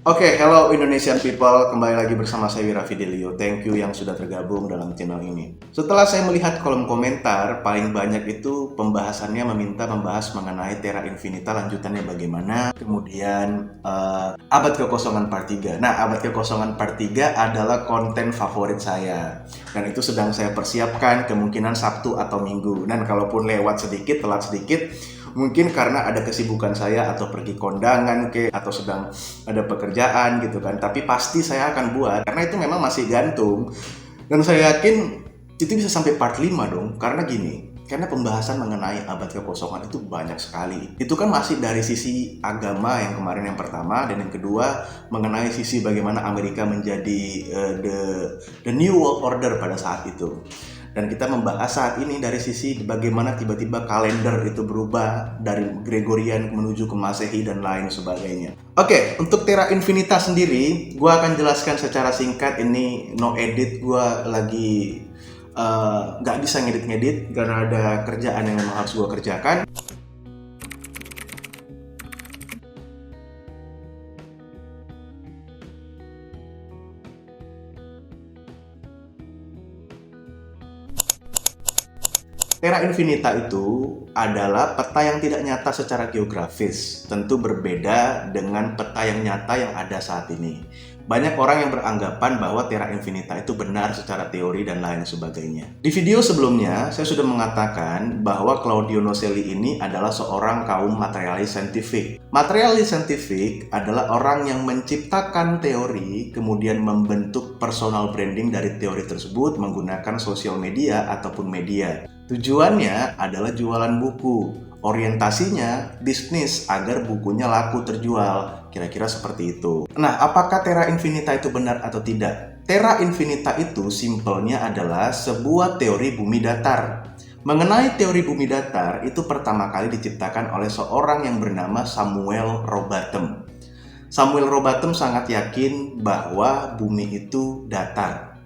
Oke, hello Indonesian people, kembali lagi bersama saya Wira Fidelio. Thank you yang sudah tergabung dalam channel ini. Setelah saya melihat kolom komentar, paling banyak itu pembahasannya meminta membahas mengenai Terra Infinita lanjutannya bagaimana, kemudian Abad Kekosongan Part 3. Nah, Abad Kekosongan Part 3 adalah konten favorit saya. Dan itu sedang saya persiapkan kemungkinan Sabtu atau Minggu. Dan kalaupun lewat sedikit, telat sedikit, mungkin karena ada kesibukan saya atau pergi kondangan atau sedang ada pekerjaan gitu kan, tapi pasti saya akan buat karena itu memang masih gantung dan saya yakin itu bisa sampai part 5 dong, karena gini, karena pembahasan mengenai abad kekosongan itu banyak sekali. Itu kan masih dari sisi agama yang kemarin yang pertama, dan yang kedua mengenai sisi bagaimana Amerika menjadi the new world order pada saat itu. Dan kita membahas saat ini dari sisi bagaimana tiba-tiba kalender itu berubah dari Gregorian menuju ke Masehi dan lain sebagainya. Oke, untuk Terra Infinita sendiri, gue akan jelaskan secara singkat. Ini no edit, gue lagi nggak bisa ngedit-ngedit karena ada kerjaan yang memang harus gue kerjakan. Terra Infinita itu adalah peta yang tidak nyata secara geografis, tentu berbeda dengan peta yang nyata yang ada saat ini. Banyak orang yang beranggapan bahwa Terra Infinita itu benar secara teori dan lain sebagainya. Di video sebelumnya, saya sudah mengatakan bahwa Claudio Nocelli ini adalah seorang kaum materialis saintifik. Materialis saintifik adalah orang yang menciptakan teori, kemudian membentuk personal branding dari teori tersebut menggunakan sosial media ataupun media. Tujuannya adalah jualan buku, orientasinya bisnis agar bukunya laku terjual, kira-kira seperti itu. Nah, apakah Terra Infinita itu benar atau tidak? Terra Infinita itu simpelnya adalah sebuah teori bumi datar. Mengenai teori bumi datar, itu pertama kali diciptakan oleh seorang yang bernama Samuel Rowbotham. Samuel Rowbotham sangat yakin bahwa bumi itu datar.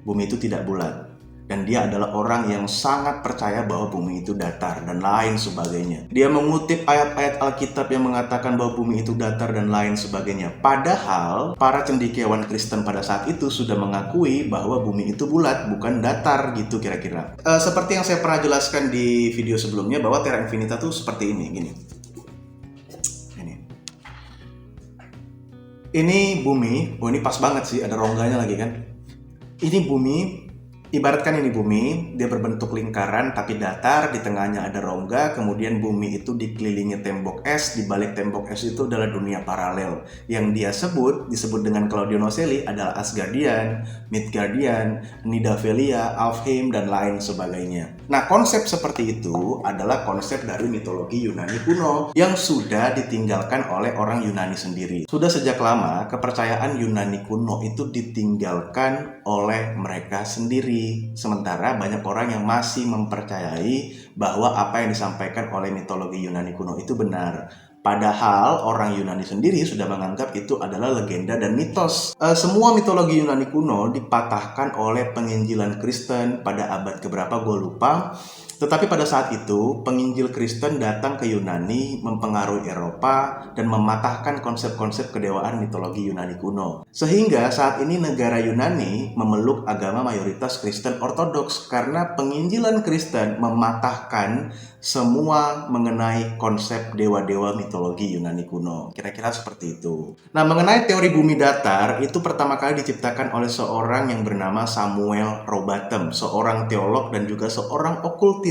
Bumi itu tidak bulat. Dan dia adalah orang yang sangat percaya bahwa bumi itu datar dan lain sebagainya. Dia mengutip ayat-ayat Alkitab yang mengatakan bahwa bumi itu datar dan lain sebagainya. Padahal para cendekiawan Kristen pada saat itu sudah mengakui bahwa bumi itu bulat, bukan datar gitu kira-kira. Seperti yang saya pernah jelaskan di video sebelumnya bahwa Terra Infinita tuh seperti ini, gini. Ini bumi, oh ini pas banget sih, ada rongganya lagi kan. Ini bumi. Ibaratkan ini bumi, dia berbentuk lingkaran tapi datar, di tengahnya ada rongga, kemudian bumi itu dikelilingi tembok es, di balik tembok es itu adalah dunia paralel. Yang dia disebut dengan Claudio Nocelli adalah Asgardian, Midgardian, Nidavellia, Alfheim, dan lain sebagainya. Nah, konsep seperti itu adalah konsep dari mitologi Yunani kuno yang sudah ditinggalkan oleh orang Yunani sendiri. Sudah sejak lama, kepercayaan Yunani kuno itu ditinggalkan oleh mereka sendiri. Sementara banyak orang yang masih mempercayai bahwa apa yang disampaikan oleh mitologi Yunani kuno itu benar. Padahal orang Yunani sendiri sudah menganggap itu adalah legenda dan mitos. Semua mitologi Yunani kuno dipatahkan oleh penginjilan Kristen pada abad keberapa gue lupa. Tetapi pada saat itu, penginjil Kristen datang ke Yunani, mempengaruhi Eropa, dan mematahkan konsep-konsep kedewaan mitologi Yunani kuno. Sehingga saat ini negara Yunani memeluk agama mayoritas Kristen Ortodoks karena penginjilan Kristen mematahkan semua mengenai konsep dewa-dewa mitologi Yunani kuno. Kira-kira seperti itu. Nah, mengenai teori bumi datar, itu pertama kali diciptakan oleh seorang yang bernama Samuel Rowbotham, seorang teolog dan juga seorang okultis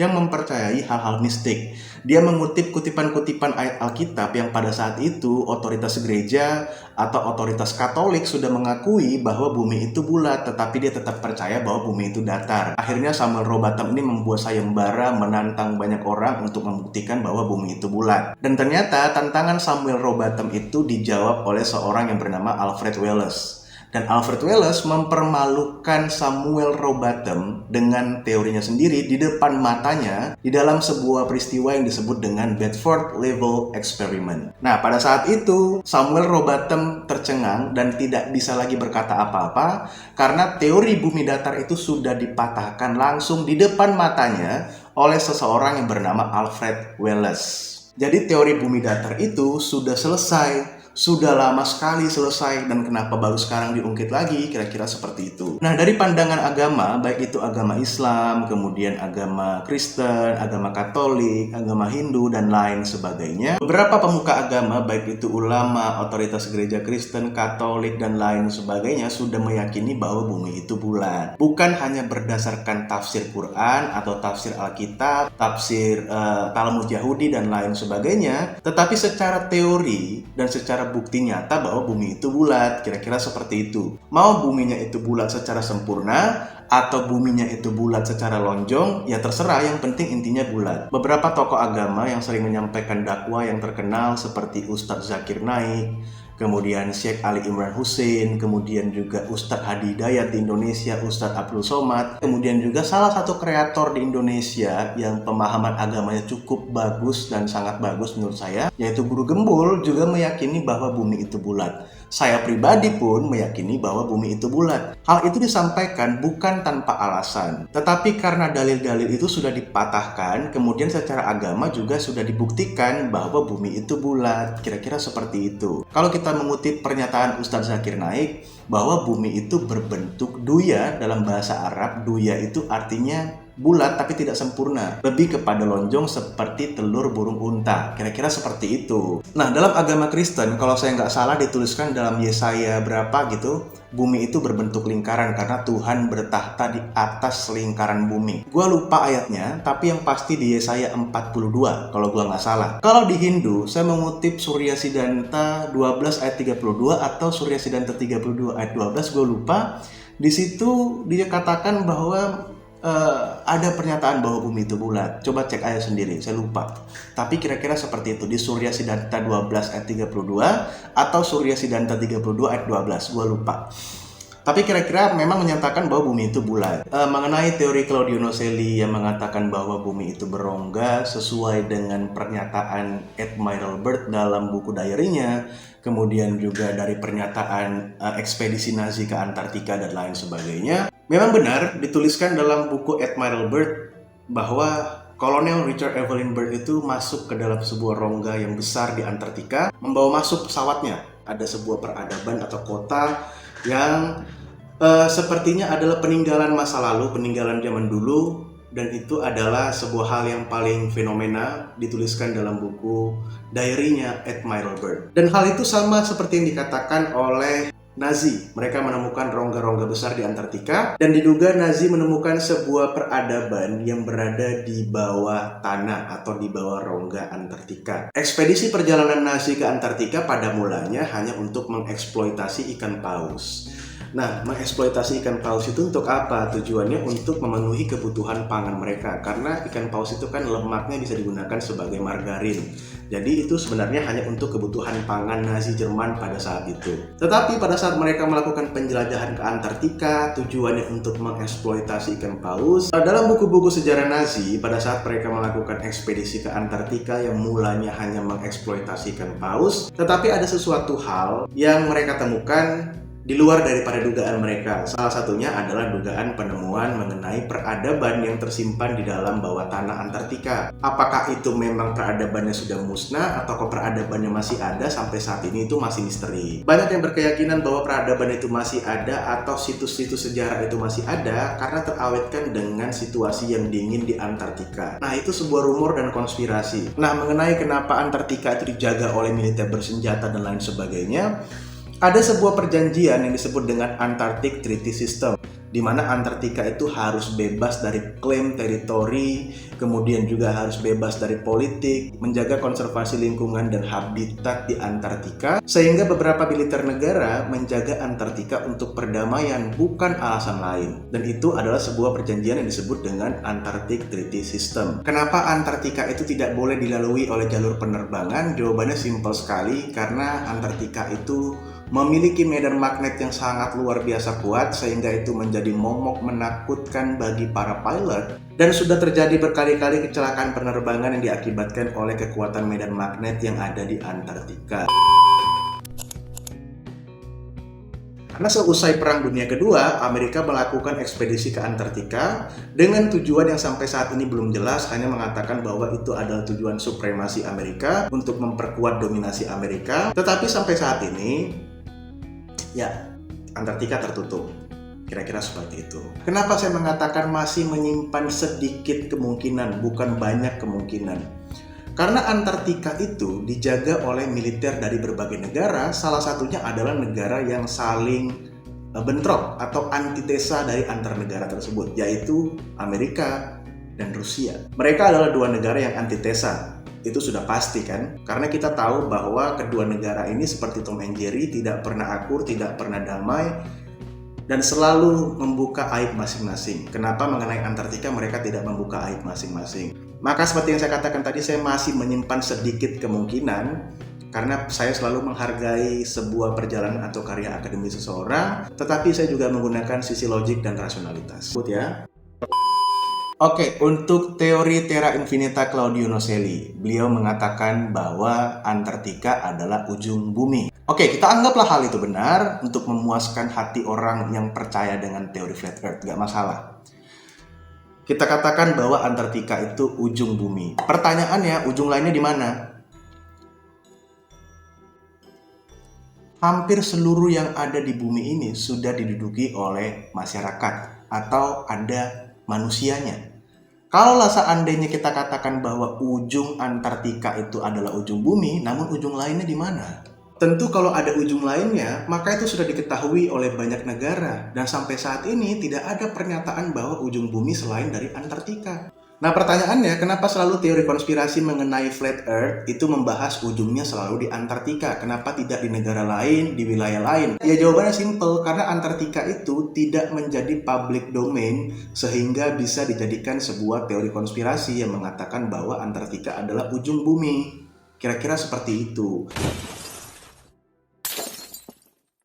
yang mempercayai hal-hal mistik. Dia mengutip kutipan-kutipan ayat Alkitab yang pada saat itu otoritas gereja atau otoritas Katolik sudah mengakui bahwa bumi itu bulat, tetapi dia tetap percaya bahwa bumi itu datar. Akhirnya Samuel Rowbotham ini membuat sayembara menantang banyak orang untuk membuktikan bahwa bumi itu bulat. Dan ternyata tantangan Samuel Rowbotham itu dijawab oleh seorang yang bernama Alfred Wallace. Dan Alfred Wallace mempermalukan Samuel Rowbotham dengan teorinya sendiri di depan matanya di dalam sebuah peristiwa yang disebut dengan Bedford Level Experiment. Nah, pada saat itu Samuel Rowbotham tercengang dan tidak bisa lagi berkata apa-apa karena teori bumi datar itu sudah dipatahkan langsung di depan matanya oleh seseorang yang bernama Alfred Wallace. Jadi teori bumi datar itu sudah selesai, sudah lama sekali selesai dan kenapa baru sekarang diungkit lagi, kira-kira seperti itu. Nah, dari pandangan agama, baik itu agama Islam, kemudian agama Kristen, agama Katolik, agama Hindu, dan lain sebagainya, beberapa pemuka agama, baik itu ulama, otoritas gereja Kristen, Katolik, dan lain sebagainya, sudah meyakini bahwa bumi itu bulat. Bukan hanya berdasarkan tafsir Quran atau tafsir Alkitab, tafsir Talmud Yahudi, dan lain sebagainya, tetapi secara teori dan secara bukti nyata bahwa bumi itu bulat, kira-kira seperti itu. Mau buminya itu bulat secara sempurna atau buminya itu bulat secara lonjong, ya terserah, yang penting intinya bulat. Beberapa tokoh agama yang sering menyampaikan dakwah yang terkenal seperti Ustadz Zakir Naik, kemudian Syekh Ali Imran Hussein, kemudian juga Ustadz Hadi Hidayat di Indonesia, Ustadz Abdul Somad, kemudian juga salah satu kreator di Indonesia yang pemahaman agamanya cukup bagus dan sangat bagus menurut saya, yaitu Guru Gembul, juga meyakini bahwa bumi itu bulat. Saya pribadi pun meyakini bahwa bumi itu bulat. Hal itu disampaikan bukan tanpa alasan, tetapi karena dalil-dalil itu sudah dipatahkan, kemudian secara agama juga sudah dibuktikan bahwa bumi itu bulat. Kira-kira seperti itu. Kalau kita mengutip pernyataan Ustadz Zakir Naik bahwa bumi itu berbentuk duya, dalam bahasa Arab, duya itu artinya bulat tapi tidak sempurna, lebih kepada lonjong seperti telur burung unta, kira-kira seperti itu. Nah, dalam agama Kristen, kalau saya nggak salah dituliskan dalam Yesaya berapa gitu, bumi itu berbentuk lingkaran karena Tuhan bertahta di atas lingkaran bumi. Gua lupa ayatnya, tapi yang pasti di Yesaya 42 kalau gua nggak salah. Kalau di Hindu, saya mengutip Surya Siddhanta 12 ayat 32 atau Surya Siddhanta 32 ayat 12, gua lupa. Di situ dia katakan bahwa ada pernyataan bahwa bumi itu bulat. Coba cek aja sendiri, saya lupa. Tapi kira-kira seperti itu di Surya Siddhanta 12 ayat 32 atau Surya Siddhanta 32 ayat 12, gua lupa. Tapi kira-kira memang menyatakan bahwa bumi itu bulat. Mengenai teori Claudio Nocelli yang mengatakan bahwa bumi itu berongga sesuai dengan pernyataan Admiral Byrd dalam buku diary-nya, kemudian juga dari pernyataan ekspedisi Nazi ke Antartika dan lain sebagainya. Memang benar dituliskan dalam buku Admiral Byrd bahwa Kolonel Richard Evelyn Byrd itu masuk ke dalam sebuah rongga yang besar di Antartika, membawa masuk pesawatnya. Ada sebuah peradaban atau kota yang sepertinya adalah peninggalan masa lalu, peninggalan zaman dulu, dan itu adalah sebuah hal yang paling fenomena dituliskan dalam buku diary-nya Admiral Byrd. Dan hal itu sama seperti yang dikatakan oleh Nazi. Mereka menemukan rongga-rongga besar di Antartika dan diduga Nazi menemukan sebuah peradaban yang berada di bawah tanah atau di bawah rongga Antartika. Ekspedisi perjalanan Nazi ke Antartika pada mulanya hanya untuk mengeksploitasi ikan paus. Nah, mengeksploitasi ikan paus itu untuk apa? Tujuannya untuk memenuhi kebutuhan pangan mereka, karena ikan paus itu kan lemaknya bisa digunakan sebagai margarin. Jadi itu sebenarnya hanya untuk kebutuhan pangan Nazi Jerman pada saat itu. Tetapi pada saat mereka melakukan penjelajahan ke Antartika, tujuannya untuk mengeksploitasi ikan paus. Dalam buku-buku sejarah Nazi, pada saat mereka melakukan ekspedisi ke Antartika yang mulanya hanya mengeksploitasi ikan paus, tetapi ada sesuatu hal yang mereka temukan di luar daripada dugaan mereka. Salah satunya adalah dugaan penemuan mengenai peradaban yang tersimpan di dalam bawah tanah Antartika. Apakah itu memang peradabannya sudah musnah atau peradabannya masih ada sampai saat ini, itu masih misteri. Banyak yang berkeyakinan bahwa peradaban itu masih ada atau situs-situs sejarah itu masih ada karena terawetkan dengan situasi yang dingin di Antartika. Nah, itu sebuah rumor dan konspirasi. Nah, mengenai kenapa Antartika itu dijaga oleh militer bersenjata dan lain sebagainya, ada sebuah perjanjian yang disebut dengan Antarctic Treaty System, di mana Antartika itu harus bebas dari klaim teritori, kemudian juga harus bebas dari politik, menjaga konservasi lingkungan dan habitat di Antartika, sehingga beberapa militer negara menjaga Antartika untuk perdamaian, bukan alasan lain. Dan itu adalah sebuah perjanjian yang disebut dengan Antarctic Treaty System. Kenapa Antartika itu tidak boleh dilalui oleh jalur penerbangan? Jawabannya simpel sekali, karena Antartika itu memiliki medan magnet yang sangat luar biasa kuat, sehingga itu menjadi momok menakutkan bagi para pilot, dan sudah terjadi berkali-kali kecelakaan penerbangan yang diakibatkan oleh kekuatan medan magnet yang ada di Antartika. Karena seusai Perang Dunia Kedua, Amerika melakukan ekspedisi ke Antartika dengan tujuan yang sampai saat ini belum jelas, hanya mengatakan bahwa itu adalah tujuan supremasi Amerika untuk memperkuat dominasi Amerika. Tetapi sampai saat ini, ya, Antartika tertutup. Kira-kira seperti itu. Kenapa saya mengatakan masih menyimpan sedikit kemungkinan, bukan banyak kemungkinan? Karena Antartika itu dijaga oleh militer dari berbagai negara, salah satunya adalah negara yang saling bentrok atau antitesa dari antar negara tersebut, yaitu Amerika dan Rusia. Mereka adalah dua negara yang antitesa, itu sudah pasti kan? Karena kita tahu bahwa kedua negara ini seperti Tom and Jerry, tidak pernah akur, tidak pernah damai, dan selalu membuka aib masing-masing. Kenapa mengenai Antartika mereka tidak membuka aib masing-masing? Maka seperti yang saya katakan tadi, saya masih menyimpan sedikit kemungkinan karena saya selalu menghargai sebuah perjalanan atau karya akademis seseorang, tetapi saya juga menggunakan sisi logik dan rasionalitas. Ya. Oke, untuk teori Terra Infinita Claudio Nocelli, beliau mengatakan bahwa Antartika adalah ujung bumi. Oke, kita anggaplah hal itu benar untuk memuaskan hati orang yang percaya dengan teori flat earth, gak masalah. Kita katakan bahwa Antartika itu ujung bumi. Pertanyaannya, ujung lainnya di mana? Hampir seluruh yang ada di bumi ini sudah diduduki oleh masyarakat atau ada manusianya. Kalaulah seandainya kita katakan bahwa ujung Antartika itu adalah ujung bumi, namun ujung lainnya di mana? Tentu kalau ada ujung lainnya, maka itu sudah diketahui oleh banyak negara. Dan sampai saat ini tidak ada pernyataan bahwa ujung bumi selain dari Antartika. Nah pertanyaannya, kenapa selalu teori konspirasi mengenai flat earth itu membahas ujungnya selalu di Antartika? Kenapa tidak di negara lain, di wilayah lain? Ya jawabannya simple, karena Antartika itu tidak menjadi public domain sehingga bisa dijadikan sebuah teori konspirasi yang mengatakan bahwa Antartika adalah ujung bumi. Kira-kira seperti itu.